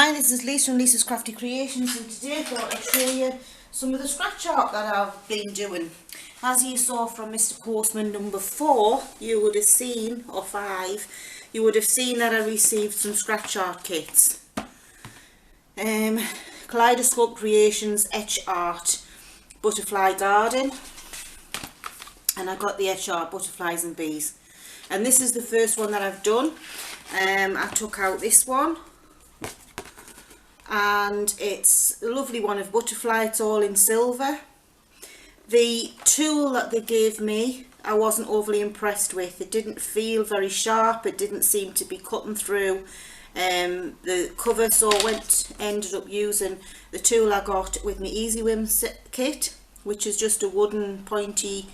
Hi, this is Lisa from Lisa's Crafty Creations, and today I thought I'd show you some of the scratch art that I've been doing. As you saw from Mr. Postman number 4, you would have seen, or 5, you would have seen that I received some scratch art kits. Kaleidoscope Creations Etch Art Butterfly Garden, and I got the Etch Art Butterflies and Bees. And this is the first one that I've done. I took out this one, and it's a lovely one of butterfly. It's all in silver. The tool that they gave me, I wasn't overly impressed with. It didn't feel very sharp. It didn't seem to be cutting through the cover, so I ended up using the tool I got with my Easy Whim kit, which is just a wooden pointy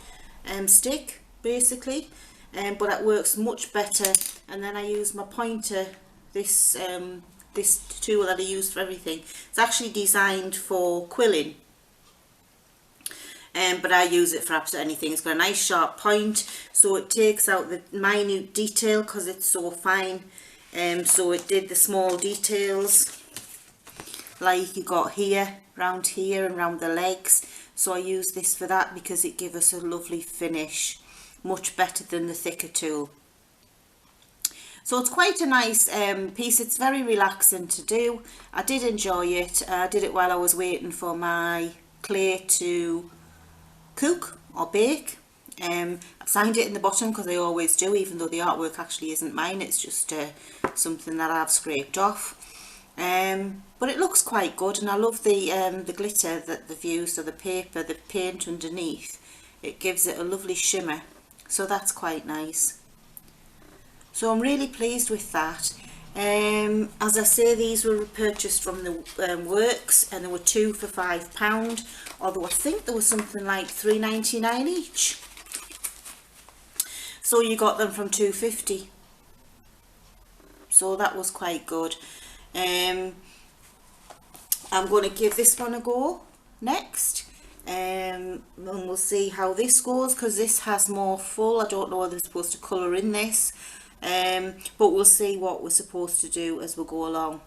stick basically, but it works much better. And then I use my pointer, this tool that I use for everything. It's actually designed for quilling, but I use it for absolutely anything. It's got a nice sharp point, so it takes out the minute detail because it's so fine. So it did the small details like you got here, round here and round the legs. So I use this for that because it gives us a lovely finish, much better than the thicker tool. So it's quite a nice piece. It's very relaxing to do. I did enjoy it. I did it while I was waiting for my clay to cook or bake. I've signed it in the bottom because I always do, even though the artwork actually isn't mine. It's just something that I've scraped off. But it looks quite good, and I love the glitter that they've used, or the paper, the paint underneath. It gives it a lovely shimmer, so that's quite nice. So I'm really pleased with that. As I say, these were purchased from the Works, and there were 2 for £5, although I think there was something like £3.99 each. So you got them from £2.50. So that was quite good. I'm going to give this one a go next. And we'll see how this goes, because this has more full. I don't know whether I'm supposed to colour in this. But we'll see what we're supposed to do as we go along.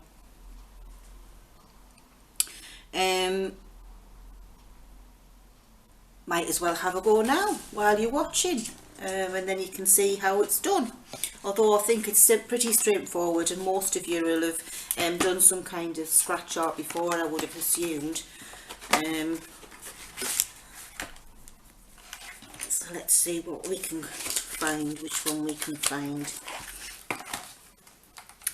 Might as well have a go now while you're watching, and then you can see how it's done. Although I think it's pretty straightforward, and most of you will have done some kind of scratch art before, I would have assumed. So let's see what we can find, which one we can find.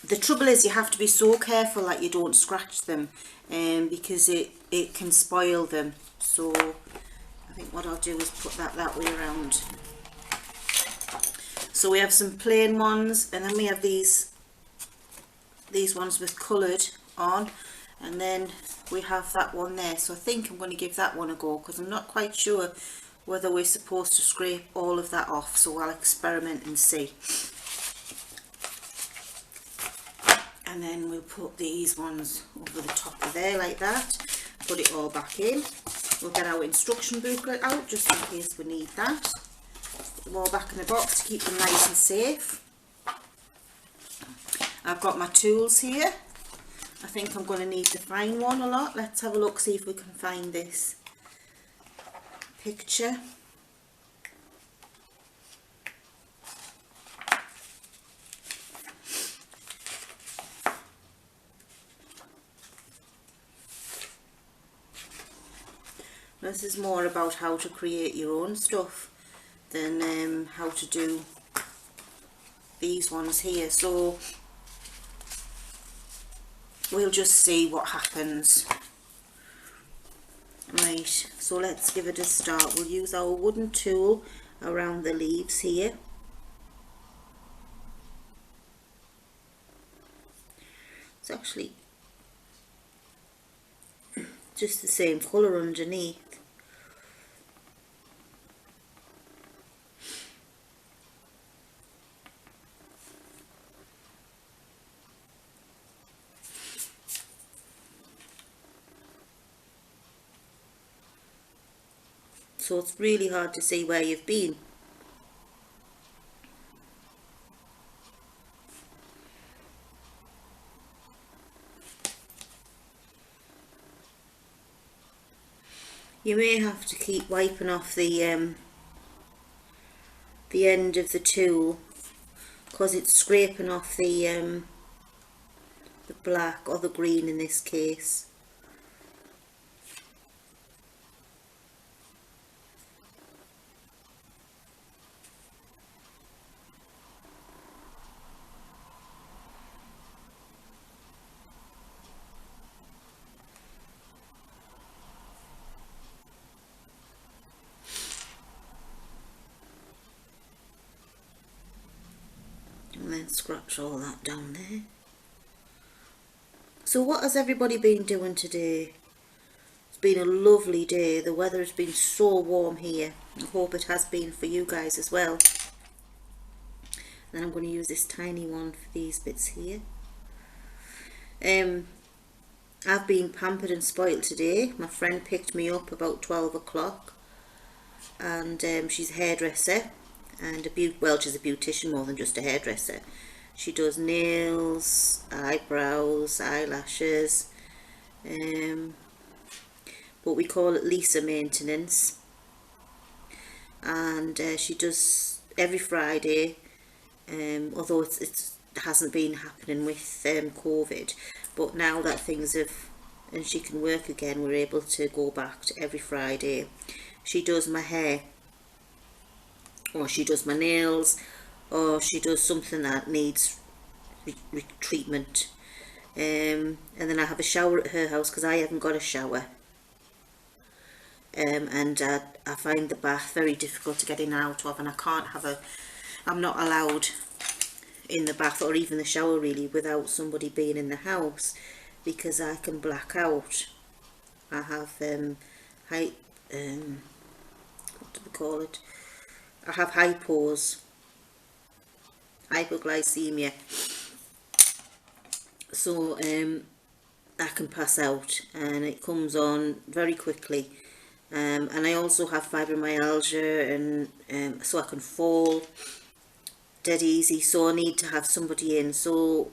The trouble is you have to be so careful that you don't scratch them, because it can spoil them. So I think what I'll do is put that way around. So we have some plain ones, and then we have these ones with coloured on, and then we have that one there. So I think I'm going to give that one a go, because I'm not quite sure whether we're supposed to scrape all of that off, so I'll experiment and see. And then we'll put these ones over the top of there like that, put it all back in. We'll get our instruction booklet out just in case we need that. Put them all back in the box to keep them nice and safe. I've got my tools here. I think I'm going to need the fine one a lot. Let's have a look, see if we can find this picture. This is more about how to create your own stuff than how to do these ones here. So we'll just see what happens. Right, so let's give it a start. We'll use our wooden tool around the leaves here. It's actually just the same colour underneath. So it's really hard to see where you've been. You may have to keep wiping off the end of the tool, because it's scraping off the black or the green in this case. And then scratch all that down there. So what has everybody been doing today? It's been a lovely day. The weather has been so warm here. I hope it has been for you guys as well. Then I'm going to use this tiny one for these bits here. I've been pampered and spoilt today. My friend picked me up about 12 o'clock, and she's a hairdresser and well, she's a beautician more than just a hairdresser. She does nails, eyebrows, eyelashes, but we call it Lisa maintenance, and she does every Friday, although it hasn't been happening with COVID, but now that things have, and she can work again, we're able to go back to every Friday. She does my hair, or she does my nails, or she does something that needs treatment, and then I have a shower at her house because I haven't got a shower, and I find the bath very difficult to get in and out of, and I'm not allowed in the bath or even the shower really without somebody being in the house, because I can black out. I have what do we call it? I have hypoglycemia, so I can pass out and it comes on very quickly, and I also have fibromyalgia, and so I can fall dead easy, so I need to have somebody in. So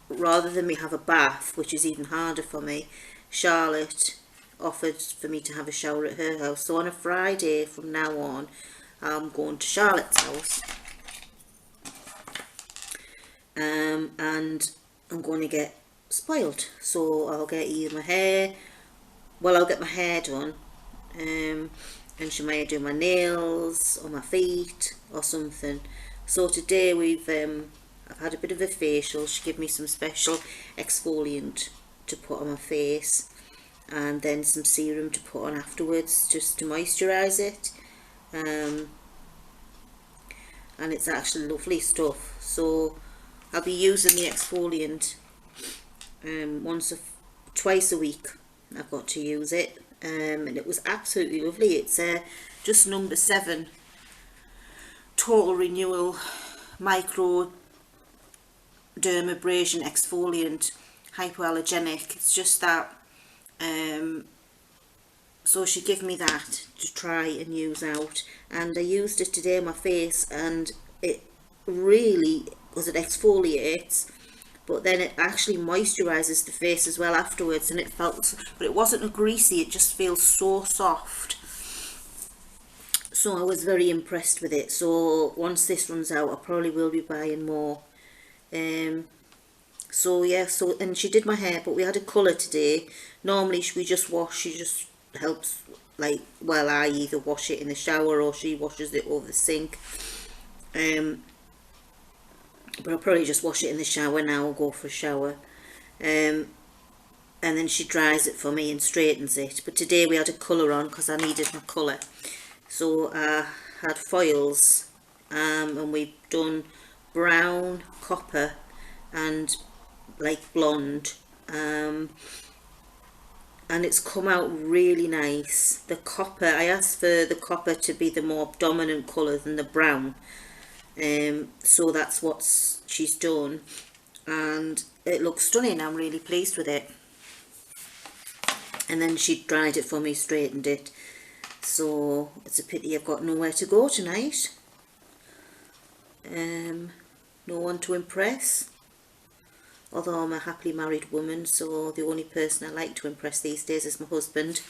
rather than me have a bath, which is even harder for me, Charlotte offered for me to have a shower at her house. So on a Friday from now on, I'm going to Charlotte's house, and I'm going to get spoiled. So I'll get either my hair, well, I'll get my hair done, and she might do my nails or my feet or something. So today I've had a bit of a facial. She gave me some special exfoliant to put on my face, and then some serum to put on afterwards just to moisturize it, and it's actually lovely stuff. So I'll be using the exfoliant twice a week. I've got to use it, and it was absolutely lovely. It's just number 7 Total Renewal Micro Dermabrasion Exfoliant, hypoallergenic. It's just that, so she gave me that to try and use out, and I used it today on my face, and it really, because it exfoliates, but then it actually moisturizes the face as well afterwards, and it felt, but it wasn't greasy, it just feels so soft. So I was very impressed with it. So once this runs out, I probably will be buying more. So yeah, so, and she did my hair, but we had a colour today. Normally we just wash, she just helps, like, well, I either wash it in the shower or she washes it over the sink. But I'll probably just wash it in the shower now, I'll go for a shower. And then she dries it for me and straightens it. But today we had a colour on because I needed my colour. So I had foils, and we've done brown, copper and like blonde, and it's come out really nice. The copper, I asked for the copper to be the more dominant colour than the brown, so that's what she's done, and it looks stunning. I'm really pleased with it. And then she dried it for me, straightened it. So it's a pity I've got nowhere to go tonight, no one to impress, although I'm a happily married woman, so the only person I like to impress these days is my husband.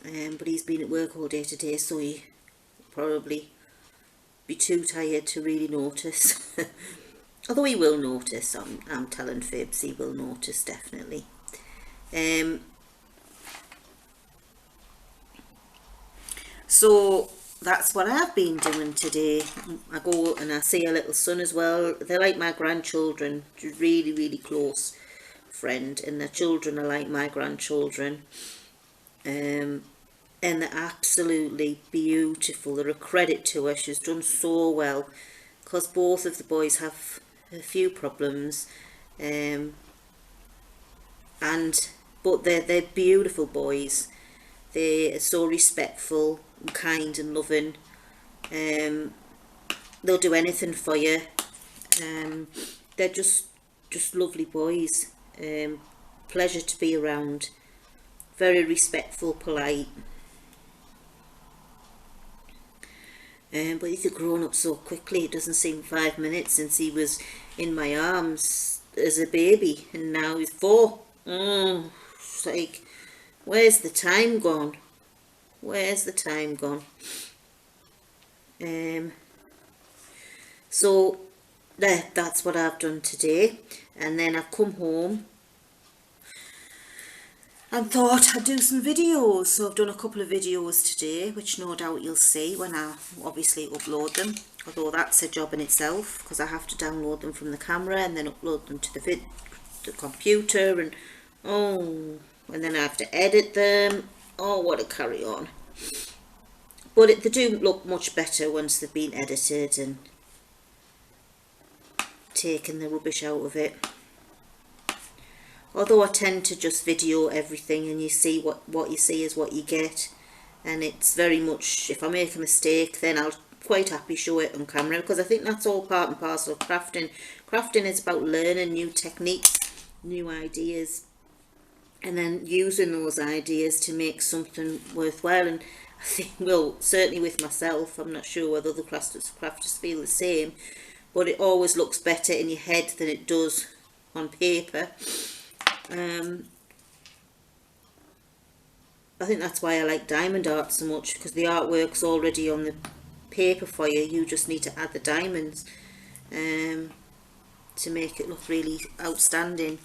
but he's been at work all day today, so he probably be too tired to really notice. Although he will notice, I'm telling fibs, he will notice definitely. So that's what I've been doing today. I go and I see a little son as well. They're like my grandchildren, really, really close friend, and their children are like my grandchildren. And they're absolutely beautiful. They're a credit to her. She's done so well, because both of the boys have a few problems, but they're beautiful boys. They are so respectful and kind and loving. They'll do anything for you. They're just lovely boys. Pleasure to be around. Very respectful, polite. But he's grown up so quickly. It doesn't seem 5 minutes since he was in my arms as a baby, and now he's 4. It's like, where's the time gone? Where's the time gone? So that's what I've done today, and then I've come home and thought I'd do some videos. So I've done a couple of videos today, which no doubt you'll see when I obviously upload them, although that's a job in itself, because I have to download them from the camera and then upload them to the computer, and and then I have to edit them. Oh, what a carry on. But they do look much better once they've been edited and taken the rubbish out of it. Although I tend to just video everything, and you see what you see is what you get, and it's very much, if I make a mistake, then I'll quite happy show it on camera, because I think that's all part and parcel of crafting. Crafting is about learning new techniques, new ideas, and then using those ideas to make something worthwhile. And I think, well, certainly with myself, I'm not sure whether other crafters feel the same, but it always looks better in your head than it does on paper. I think that's why I like diamond art so much, because the artwork's already on the paper for you. You just need to add the diamonds to make it look really outstanding.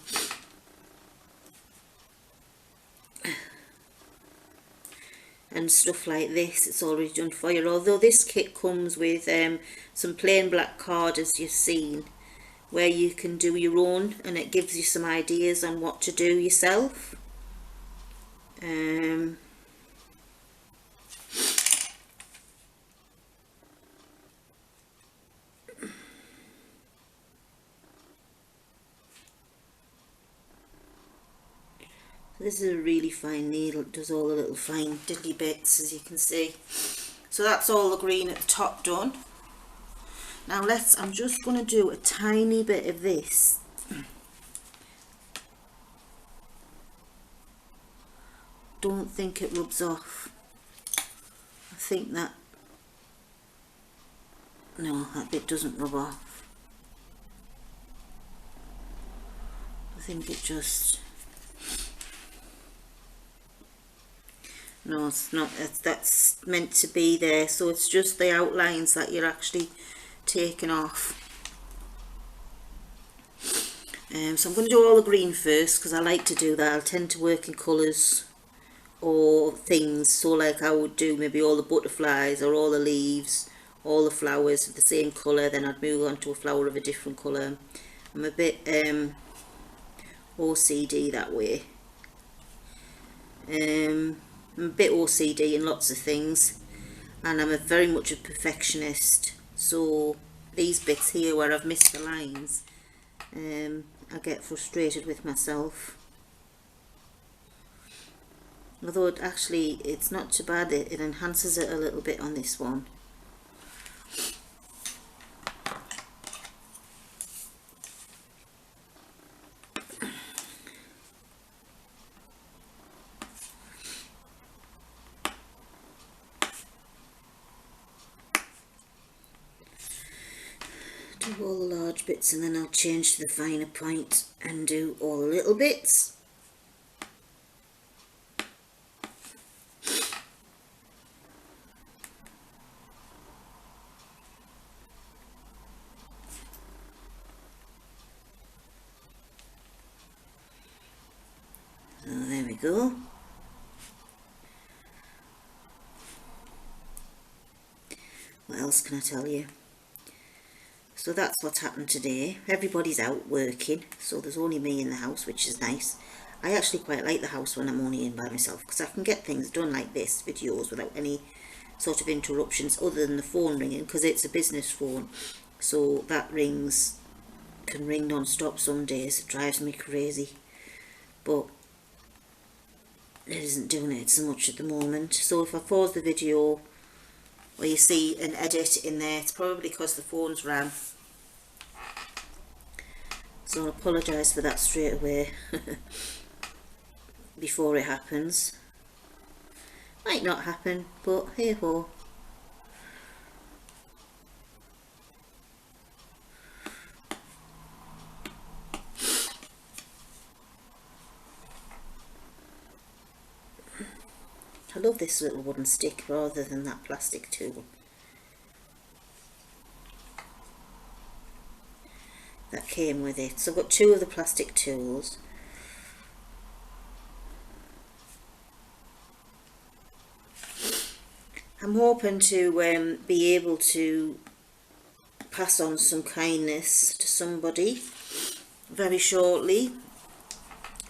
And stuff like this, it's already done for you. Although this kit comes with some plain black card, as you've seen, where you can do your own, and it gives you some ideas on what to do yourself. This is a really fine needle. It does all the little fine diddly bits, as you can see. So that's all the green at the top done. Now I'm just going to do a tiny bit of this. Don't think it rubs off. I think that, no, that bit doesn't rub off. I think it just, no, it's not. That's meant to be there, so it's just the outlines that you're actually taking off. So I'm going to do all the green first, because I like to do that. I tend to work in colours or things, so like I would do maybe all the butterflies or all the leaves, all the flowers of the same colour, then I'd move on to a flower of a different colour. I'm a bit OCD that way. I'm a bit OCD in lots of things, and I'm very much a perfectionist, so these bits here where I've missed the lines, I get frustrated with myself. Although actually it's not too bad, it enhances it a little bit on this one. Do all the large bits, and then I'll change to the finer point and do all the little bits. go. What else can I tell you? So that's what's happened today. Everybody's out working, so there's only me in the house, which is nice. I actually quite like the house when I'm only in by myself, because I can get things done like this, videos, without any sort of interruptions other than the phone ringing, because it's a business phone. So that can ring non-stop some days. It drives me crazy. But it isn't doing it so much at the moment. So if I pause the video, or you see an edit in there, it's probably because the phone's rang. So I'll apologise for that straight away before it happens. Might not happen, but hey ho. I love this little wooden stick rather than that plastic tool that came with it. So I've got two of the plastic tools. I'm hoping to be able to pass on some kindness to somebody very shortly.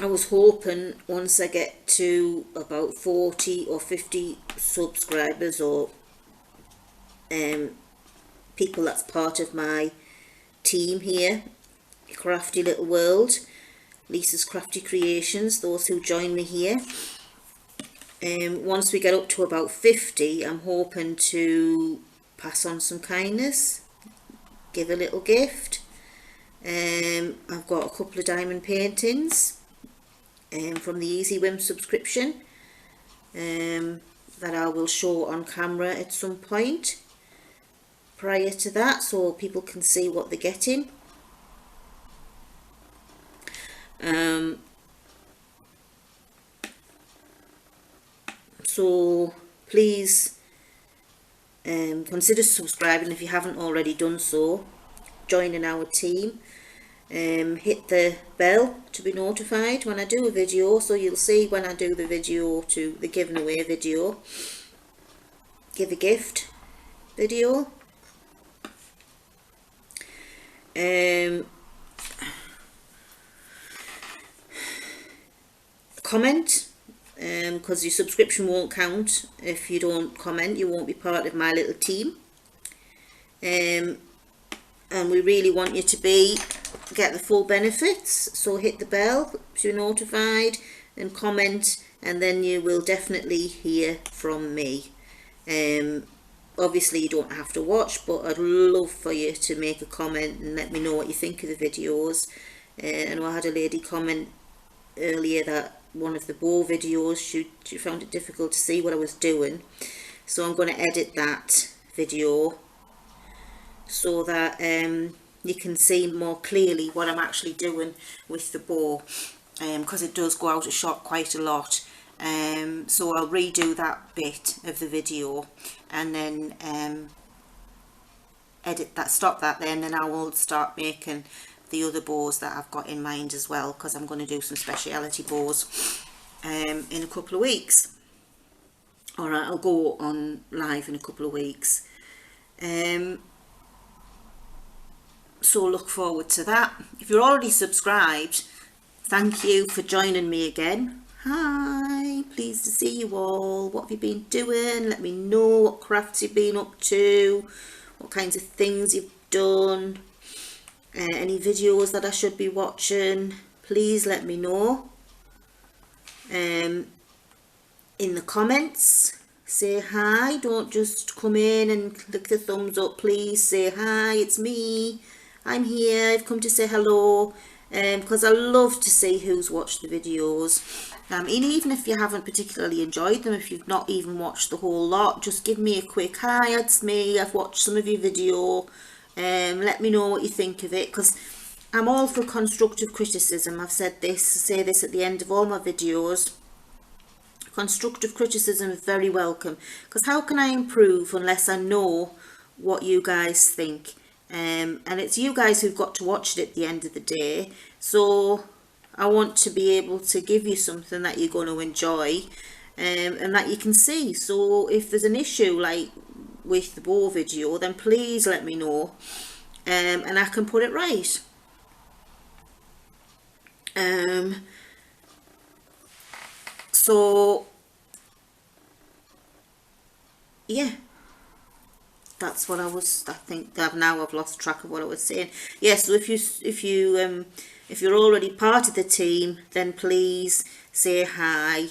I was hoping once I get to about 40 or 50 subscribers, or people that's part of my team here, Crafty Little World, Lisa's Crafty Creations, those who join me here. Once we get up to about 50, I'm hoping to pass on some kindness, give a little gift. I've got a couple of diamond paintings from the Easy Whim subscription that I will show on camera at some point prior to that, so people can see what they're getting. So please consider subscribing if you haven't already done so, joining our team. Hit the bell to be notified when I do a video, so you'll see when I do the video, to the giving away video, give a gift video. Comment, because your subscription won't count if you don't comment. You won't be part of my little team. And we really want you to get the full benefits, so hit the bell to be notified and comment, and then you will definitely hear from me. Obviously you don't have to watch, but I'd love for you to make a comment and let me know what you think of the videos. I know I had a lady comment earlier that one of the bow videos, she found it difficult to see what I was doing, so I'm going to edit that video so that you can see more clearly what I'm actually doing with the bow, because it does go out of shot quite a lot. So I'll redo that bit of the video and then edit that, stop that there, and then I will start making the other bows that I've got in mind as well, because I'm going to do some speciality bows in a couple of weeks. Alright, I'll go on live in a couple of weeks. So look forward to that. If you're already subscribed, thank you for joining me again. Hi, pleased to see you all. What have you been doing? Let me know what crafts you've been up to, what kinds of things you've done, any videos that I should be watching. Please let me know. In the comments, say hi. Don't just come in and click the thumbs up. Please say hi, it's me, I'm here, I've come to say hello, because I love to see who's watched the videos. And even if you haven't particularly enjoyed them, if you've not even watched the whole lot, just give me a quick hi, it's me, I've watched some of your video. Let me know what you think of it, because I'm all for constructive criticism. I've said this, I say this at the end of all my videos. Constructive criticism is very welcome, because how can I improve unless I know what you guys think? And it's you guys who've got to watch it at the end of the day, so I want to be able to give you something that you're going to enjoy, and that you can see. So if there's an issue like with the bow video, then please let me know, and I can put it right. So yeah, that's what I think I've lost track of what I was saying. Yeah, so if you're already part of the team, then please say hi.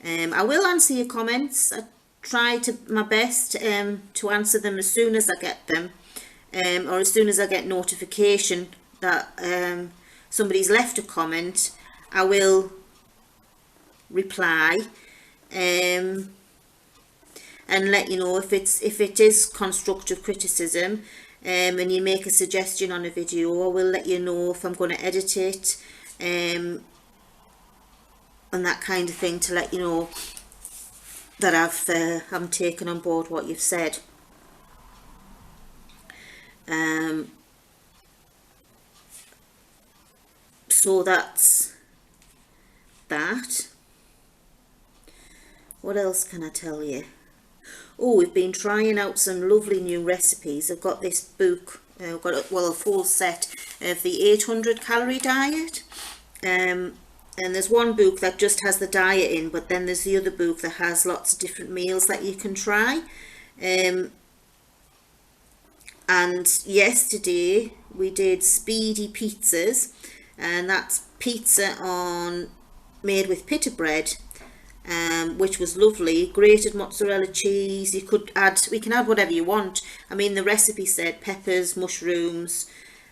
I will answer your comments. I try my best to answer them as soon as I get them, or as soon as I get notification that somebody's left a comment. I will reply, and let you know if it is constructive criticism, and you make a suggestion on a video. I will let you know if I'm going to edit it, and that kind of thing, to let you know that I'm taking on board what you've said. So that's that. What else can I tell you? Oh, we've been trying out some lovely new recipes. I've got this book, I've got a full set of the 800 calorie diet, and there's one book that just has the diet in, but then there's the other book that has lots of different meals that you can try. And yesterday we did speedy pizzas, and that's pizza made with pita bread, which was lovely. Grated mozzarella cheese. We can add whatever you want. I mean, the recipe said peppers, mushrooms,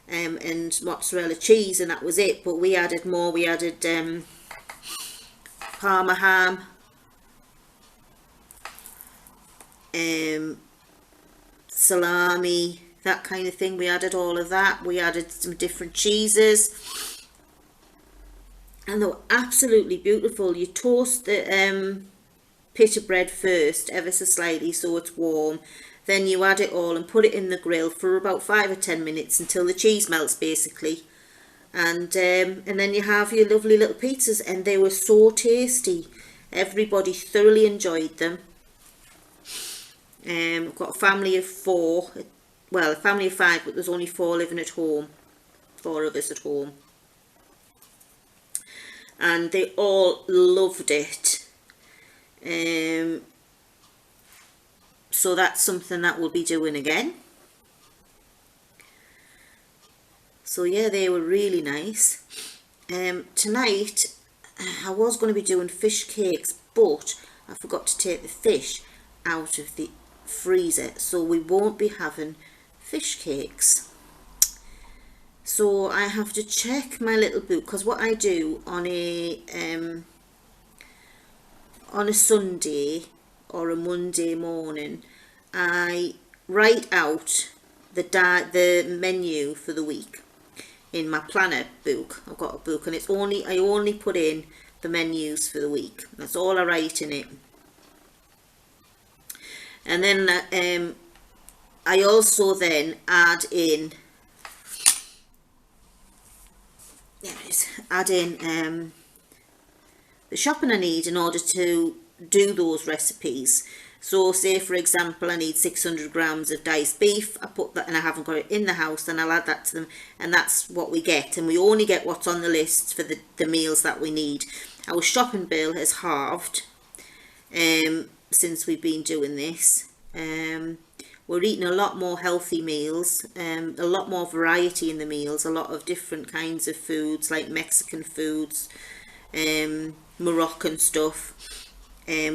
and mozzarella cheese, and that was it. But we added more. We added Parma ham, salami, that kind of thing. We added all of that. We added some different cheeses, and they were absolutely beautiful. You toast the pita bread first, ever so slightly, so it's warm. Then you add it all and put it in the grill for about 5 or 10 minutes until the cheese melts, basically. And then you have your lovely little pizzas, and they were so tasty. Everybody thoroughly enjoyed them. We've got a family of 4, well, a family of 5, but there's only 4 living at home, 4 of us at home. And they all loved it. So that's something that we'll be doing again. So yeah, they were really nice. Tonight I was going to be doing fish cakes, but I forgot to take the fish out of the freezer, so we won't be having fish cakes. So I have to check my little book, because what I do on a Sunday or a Monday morning, I write out the menu for the week in my planner book. I've got a book, and I only put in the menus for the week. That's all I write in it. And then I also then add in the shopping I need in order to do those recipes. So say for example I need 600 grams of diced beef, I put that, and I haven't got it in the house, then I'll add that to them, and that's what we get. And we only get what's on the list for the meals that we need. Our shopping bill has halved since we've been doing this. We're eating a lot more healthy meals, a lot more variety in the meals, a lot of different kinds of foods, like Mexican foods, Moroccan stuff,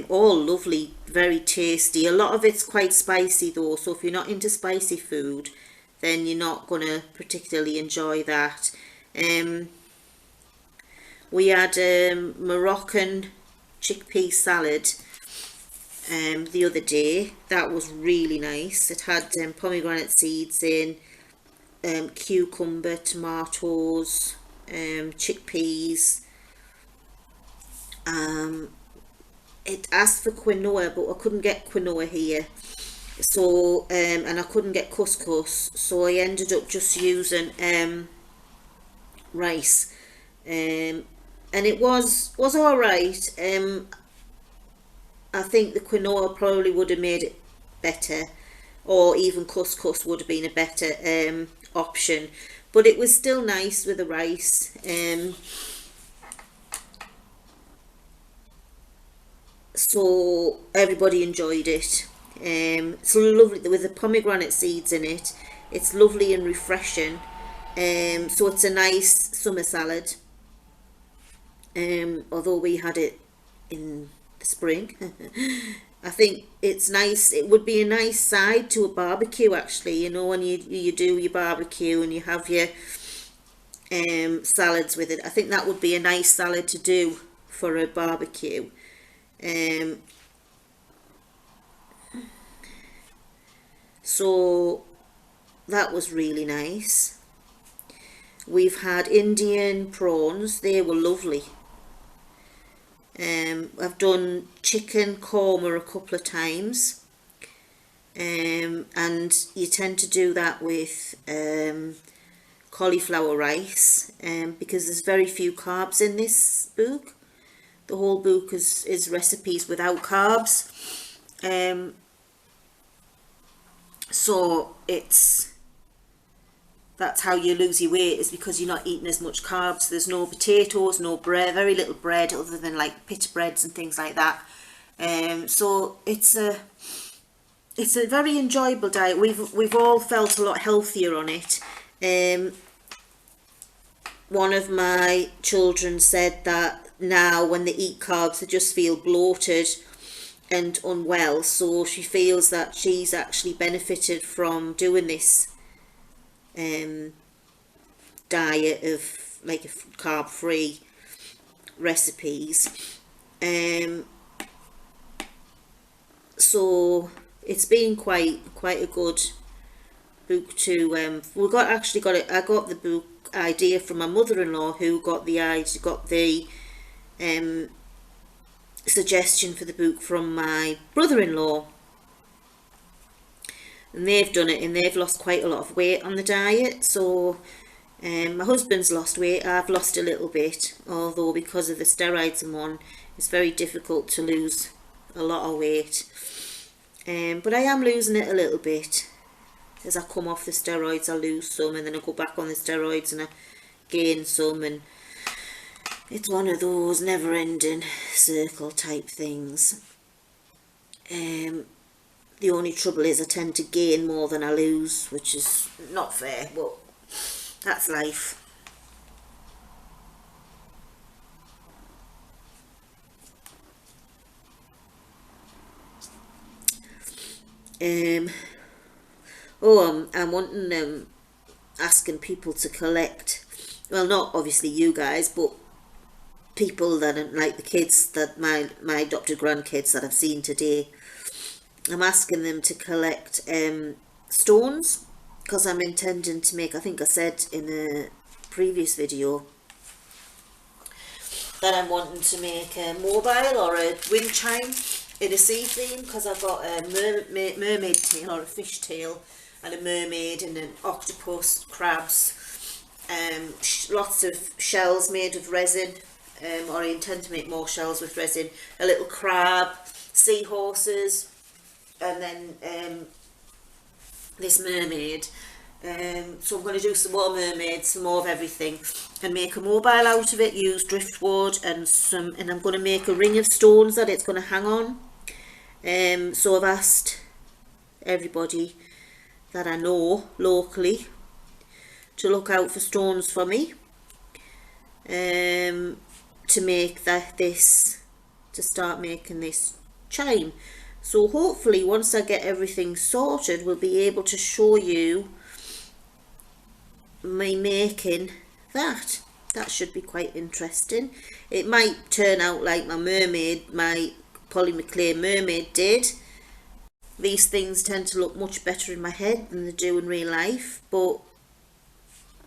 all lovely, very tasty. A lot of it's quite spicy though, so if you're not into spicy food, then you're not going to particularly enjoy that. We had Moroccan chickpea salad the other day. That was really nice. It had pomegranate seeds in, cucumber, tomatoes, chickpeas. It asked for quinoa, but I couldn't get quinoa here, so and I couldn't get couscous, so I ended up just using rice. and it was all right. I think the quinoa probably would have made it better, or even couscous would have been a better option, but it was still nice with the rice. So everybody enjoyed it. It's lovely with the pomegranate seeds in it. It's lovely and refreshing. So it's a nice summer salad. Although we had it in the spring. I think it's nice. It would be a nice side to a barbecue, actually. You know, when you do your barbecue and you have your salads with it. I think that would be a nice salad to do for a barbecue. So that was really nice. We've had Indian prawns. They were lovely. I've done chicken korma a couple of times, and you tend to do that with cauliflower rice, because there's very few carbs in this book. The whole book is recipes without carbs, so that's how you lose your weight, is because you're not eating as much carbs. There's no potatoes, no bread, very little bread other than like pita breads and things like that. So it's a very enjoyable diet. We've all felt a lot healthier on it. One of my children said that now when they eat carbs they just feel bloated and unwell, so she feels that she's actually benefited from doing this diet of like carb free recipes. So it's been quite a good book to I got the book idea from my mother-in-law, who got the suggestion for the book from my brother-in-law, and they've done it and they've lost quite a lot of weight on the diet. So my husband's lost weight, I've lost a little bit, although because of the steroids I'm on, it's very difficult to lose a lot of weight. But I am losing it a little bit. As I come off the steroids I lose some, and then I go back on the steroids and I gain some, and it's one of those never-ending circle type things. The only trouble is I tend to gain more than I lose, which is not fair, but that's life. I'm wanting asking people to collect, well, not obviously you guys, but people that are like the kids, that my adopted grandkids that I've seen today. I'm asking them to collect stones, because I'm intending to make, I think I said in a previous video that I'm wanting to make a mobile or a wind chime in a sea theme, because I've got a mermaid tail or a fish tail and a mermaid and an octopus, crabs, lots of shells made of resin, or I intend to make more shells with resin, a little crab, seahorses, and then this mermaid. So I'm going to do some more mermaids, some more of everything, and make a mobile out of it. Use driftwood and I'm going to make a ring of stones that it's going to hang on. So I've asked everybody that I know locally to look out for stones for me, to make to start making this chime. So hopefully once I get everything sorted, we'll be able to show you me making that. That should be quite interesting. It might turn out like my Polly McLean mermaid did. These things tend to look much better in my head than they do in real life, but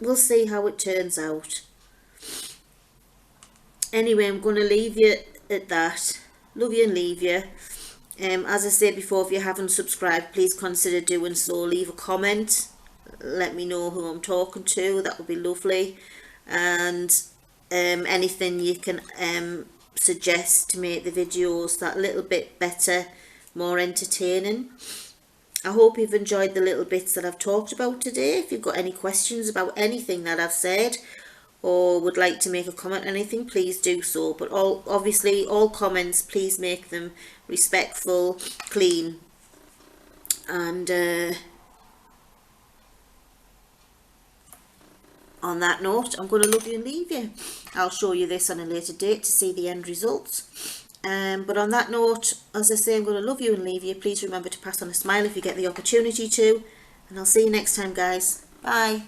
we'll see how it turns out. Anyway, I'm going to leave you at that. Love you and leave you. As I said before, if you haven't subscribed, please consider doing so. Leave a comment. Let me know who I'm talking to. That would be lovely. And anything you can suggest to make the videos that little bit better, more entertaining. I hope you've enjoyed the little bits that I've talked about today. If you've got any questions about anything that I've said or would like to make a comment on anything, please do so. But obviously all comments, please make them respectful, clean, and on that note, I'm going to love you and leave you. I'll show you this on a later date to see the end results. But on that note, as I say, I'm going to love you and leave you. Please remember to pass on a smile if you get the opportunity to. And I'll see you next time, guys. Bye.